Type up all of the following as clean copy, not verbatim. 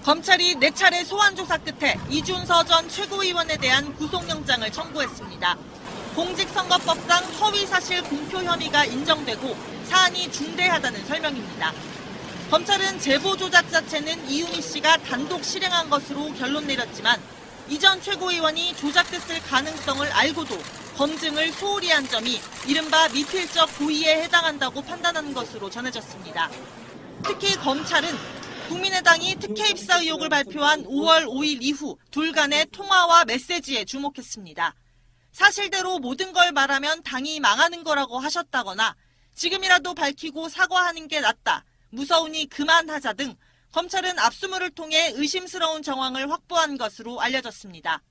검찰이 4차례 소환 조사 끝에 이준서 전 최고위원에 대한 구속영장을 청구했습니다. 공직선거법상 허위사실 공표 혐의가 인정되고 사안이 중대하다는 설명입니다. 검찰은 제보 조작 자체는 이유미 씨가 단독 실행한 것으로 결론 내렸지만 이 전 최고위원이 조작됐을 가능성을 알고도 검증을 소홀히 한 점이 이른바 미필적 고의에 해당한다고 판단한 것으로 전해졌습니다. 특히 검찰은 국민의당이 특혜 입사 의혹을 발표한 5월 5일 이후 둘 간의 통화와 메시지에 주목했습니다. 사실대로 모든 걸 말하면 당이 망하는 거라고 하셨다거나 지금이라도 밝히고 사과하는 게 낫다, 무서우니 그만하자 등 검찰은 압수물을 통해 의심스러운 정황을 확보한 것으로 알려졌습니다.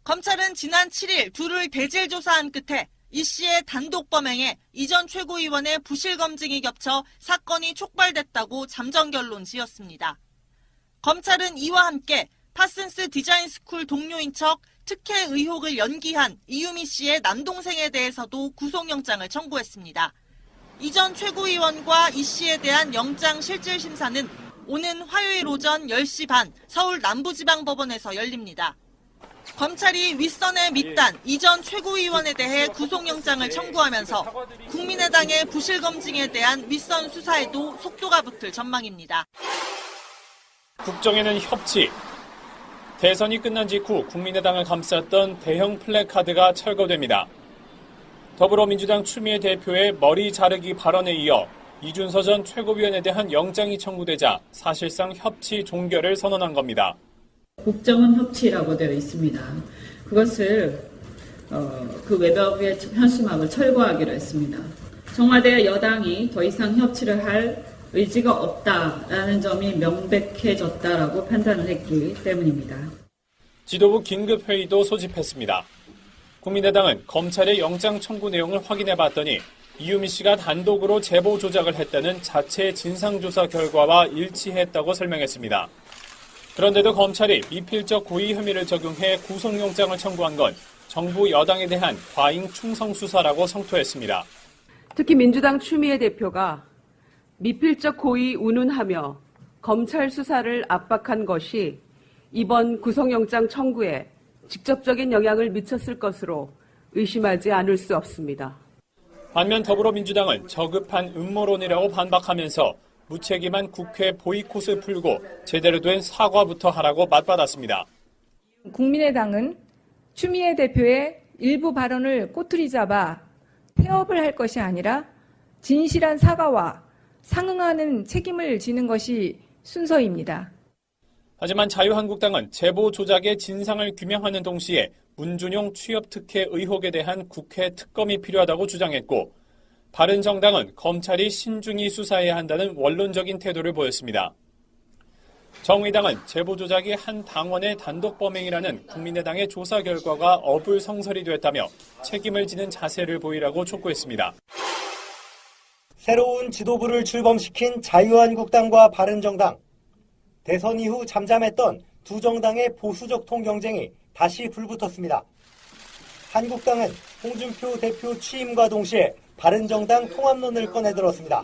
검찰은 지난 7일 둘을 대질 조사한 끝에 이 씨의 단독 범행에 이 전 최고위원의 부실 검증이 겹쳐 사건이 촉발됐다고 잠정 결론 지었습니다. 검찰은 이와 함께 파슨스 디자인 스쿨 동료인 척 특혜 의혹을 연기한 이유미 씨의 남동생에 대해서도 구속영장을 청구했습니다. 이 전 최고위원과 이 씨에 대한 영장 실질 심사는 오는 화요일 오전 10시 반 서울 남부지방법원에서 열립니다. 검찰이 윗선의 밑단 이 전 최고위원에 대해 구속영장을 청구하면서 국민의당의 부실 검증에 대한 윗선 수사에도 속도가 붙을 전망입니다. 국정에는 협치. 대선이 끝난 직후 국민의당을 감쌌던 대형 플래카드가 철거됩니다. 더불어민주당 추미애 대표의 머리 자르기 발언에 이어 이준서 전 최고위원에 대한 영장이 청구되자 사실상 협치 종결을 선언한 겁니다. 국정은 협치라고 되어 있습니다. 그것을 그 외벽의 현수막을 철거하기로 했습니다. 청와대 여당이 더 이상 협치를 할 의지가 없다라는 점이 명백해졌다라고 판단을 했기 때문입니다. 지도부 긴급회의도 소집했습니다. 국민의당은 검찰의 영장 청구 내용을 확인해봤더니 이유미 씨가 단독으로 제보 조작을 했다는 자체 진상조사 결과와 일치했다고 설명했습니다. 그런데도 검찰이 미필적 고의 혐의를 적용해 구속영장을 청구한 건 정부 여당에 대한 과잉 충성 수사라고 성토했습니다. 특히 민주당 추미애 대표가 미필적 고의 운운하며 검찰 수사를 압박한 것이 이번 구속영장 청구에 직접적인 영향을 미쳤을 것으로 의심하지 않을 수 없습니다. 반면 더불어민주당은 저급한 음모론이라고 반박하면서 무책임한 국회 보이콧을 풀고 제대로 된 사과부터 하라고 맞받았습니다. 국민의당은 추미애 대표의 일부 발언을 꼬투리 잡아 태업을 할 것이 아니라 진실한 사과와 상응하는 책임을 지는 것이 순서입니다. 하지만 자유한국당은 제보 조작의 진상을 규명하는 동시에 문준용 취업특혜 의혹에 대한 국회 특검이 필요하다고 주장했고 바른정당은 검찰이 신중히 수사해야 한다는 원론적인 태도를 보였습니다. 정의당은 제보 조작이 한 당원의 단독 범행이라는 국민의당의 조사 결과가 어불성설이 됐다며 책임을 지는 자세를 보이라고 촉구했습니다. 새로운 지도부를 출범시킨 자유한국당과 바른정당. 대선 이후 잠잠했던 두 정당의 보수적 통경쟁이 다시 불붙었습니다. 한국당은 홍준표 대표 취임과 동시에 바른정당 통합론을 꺼내들었습니다.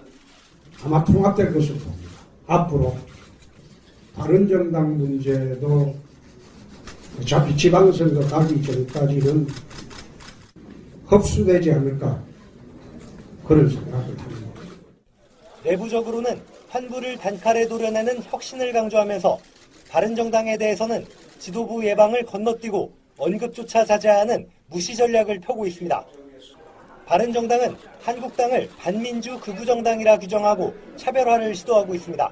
아마 통합될 것으로 봅니다. 앞으로 바른정당 문제도 어차피 지방선거 가기 전까지는 흡수되지 않을까 그런 생각을 합니다. 내부적으로는 환부를 단칼에 도려내는 혁신을 강조하면서 바른정당에 대해서는 지도부 예방을 건너뛰고 언급조차 자제하는 무시 전략을 펴고 있습니다. 바른정당은 한국당을 반민주 극우정당이라 규정하고 차별화를 시도하고 있습니다.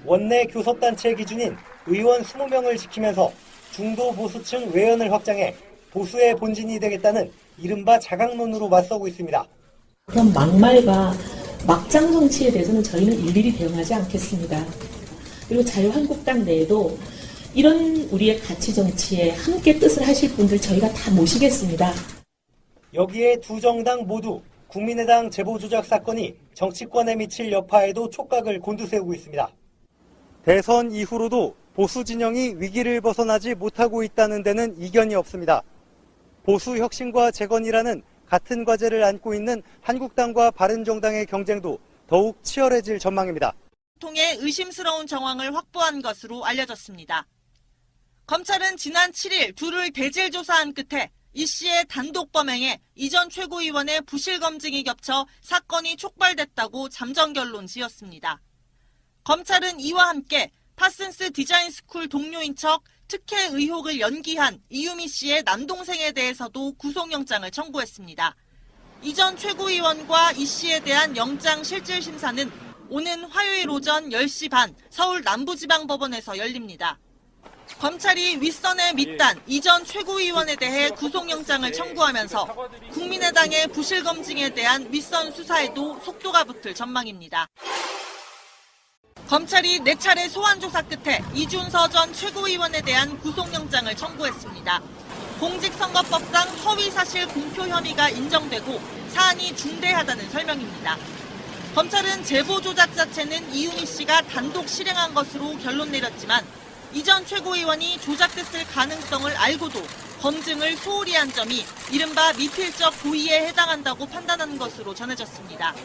원내 교섭단체 기준인 의원 20명을 지키면서 중도 보수층 외연을 확장해 보수의 본진이 되겠다는 이른바 자강론으로 맞서고 있습니다. 그런 막말과 막장 정치에 대해서는 저희는 일일이 대응하지 않겠습니다. 그리고 자유한국당 내에도 이런 우리의 가치 정치에 함께 뜻을 하실 분들 저희가 다 모시겠습니다. 여기에 두 정당 모두 국민의당 제보 조작 사건이 정치권에 미칠 여파에도 촉각을 곤두세우고 있습니다. 대선 이후로도 보수 진영이 위기를 벗어나지 못하고 있다는 데는 이견이 없습니다. 보수 혁신과 재건이라는 같은 과제를 안고 있는 한국당과 바른정당의 경쟁도 더욱 치열해질 전망입니다. 통해 의심스러운 정황을 확보한 것으로 알려졌습니다. 검찰은 지난 7일 둘을 대질 조사한 끝에 이 씨의 단독 범행에 이전 최고위원의 부실 검증이 겹쳐 사건이 촉발됐다고 잠정 결론 지었습니다. 검찰은 이와 함께 파슨스 디자인 스쿨 동료인 척 특혜 의혹을 연기한 이유미 씨의 남동생에 대해서도 구속영장을 청구했습니다. 이전 최고위원과 이 씨에 대한 영장 실질 심사는 오는 화요일 오전 10시 반 서울 남부지방법원에서 열립니다. 검찰이 윗선의 밑단 이전 최고위원에 대해 구속영장을 청구하면서 국민의당의 부실 검증에 대한 윗선 수사에도 속도가 붙을 전망입니다. 검찰이 4차례 소환조사 끝에 이준서 전 최고위원에 대한 구속영장을 청구했습니다. 공직선거법상 허위사실 공표 혐의가 인정되고 사안이 중대하다는 설명입니다. 검찰은 제보 조작 자체는 이유미 씨가 단독 실행한 것으로 결론 내렸지만 이전 최고위원이 조작됐을 가능성을 알고도 검증을 소홀히 한 점이 이른바 미필적 고의에 해당한다고 판단한 것으로 전해졌습니다.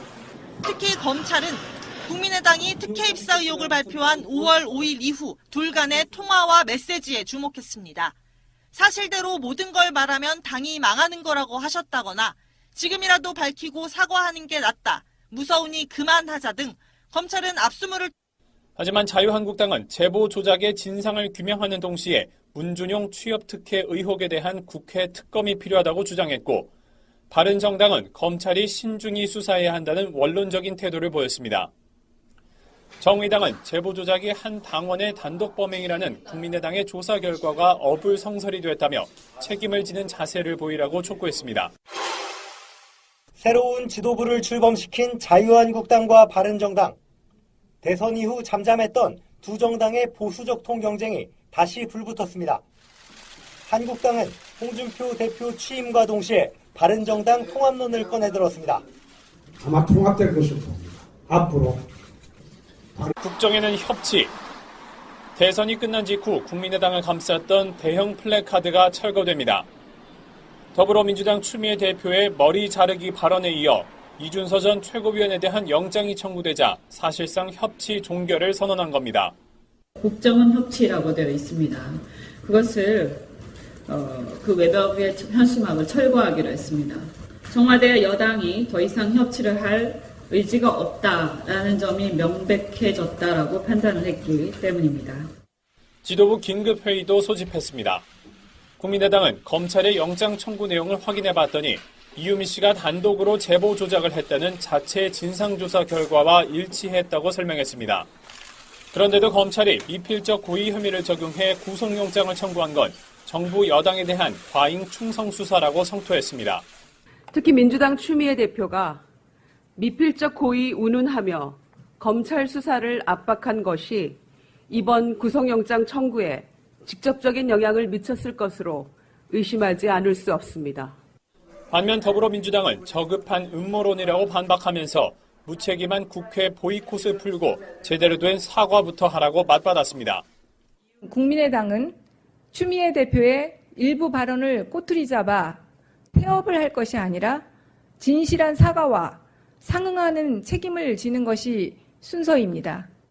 특히 검찰은 국민의당이 특혜 입사 의혹을 발표한 5월 5일 이후 둘 간의 통화와 메시지에 주목했습니다. 사실대로 모든 걸 말하면 당이 망하는 거라고 하셨다거나 지금이라도 밝히고 사과하는 게 낫다, 무서우니 그만하자 등 검찰은 압수물을 하지만 자유한국당은 제보 조작의 진상을 규명하는 동시에 문준용 취업 특혜 의혹에 대한 국회 특검이 필요하다고 주장했고, 바른정당은 검찰이 신중히 수사해야 한다는 원론적인 태도를 보였습니다. 정의당은 제보 조작이 한 당원의 단독 범행이라는 국민의당의 조사 결과가 어불성설이 됐다며 책임을 지는 자세를 보이라고 촉구했습니다. 새로운 지도부를 출범시킨 자유한국당과 바른정당. 대선 이후 잠잠했던 두 정당의 보수적 통경쟁이 다시 불붙었습니다. 한국당은 홍준표 대표 취임과 동시에 바른정당 통합론을 꺼내들었습니다. 아마 통합될 것으로 봅니다. 앞으로. 국정에는 협치. 대선이 끝난 직후 국민의당을 감쌌던 대형 플래카드가 철거됩니다. 더불어민주당 추미애 대표의 머리 자르기 발언에 이어 이준서 전 최고위원에 대한 영장이 청구되자 사실상 협치 종결을 선언한 겁니다. 국정은 협치라고 되어 있습니다. 그것을 그 외벽의 현수막을 철거하기로 했습니다. 청와대 여당이 더 이상 협치를 할 의지가 없다라는 점이 명백해졌다라고 판단을 했기 때문입니다. 지도부 긴급회의도 소집했습니다. 국민의당은 검찰의 영장 청구 내용을 확인해 봤더니 이유미 씨가 단독으로 제보 조작을 했다는 자체 진상조사 결과와 일치했다고 설명했습니다. 그런데도 검찰이 미필적 고의 혐의를 적용해 구속영장을 청구한 건 정부 여당에 대한 과잉 충성 수사라고 성토했습니다. 특히 민주당 추미애 대표가 미필적 고의 운운하며 검찰 수사를 압박한 것이 이번 구속영장 청구에 직접적인 영향을 미쳤을 것으로 의심하지 않을 수 없습니다. 반면 더불어민주당은 저급한 음모론이라고 반박하면서 무책임한 국회 보이콧을 풀고 제대로 된 사과부터 하라고 맞받았습니다. 국민의당은 추미애 대표의 일부 발언을 꼬투리 잡아 태업을 할 것이 아니라 진실한 사과와 상응하는 책임을 지는 것이 순서입니다.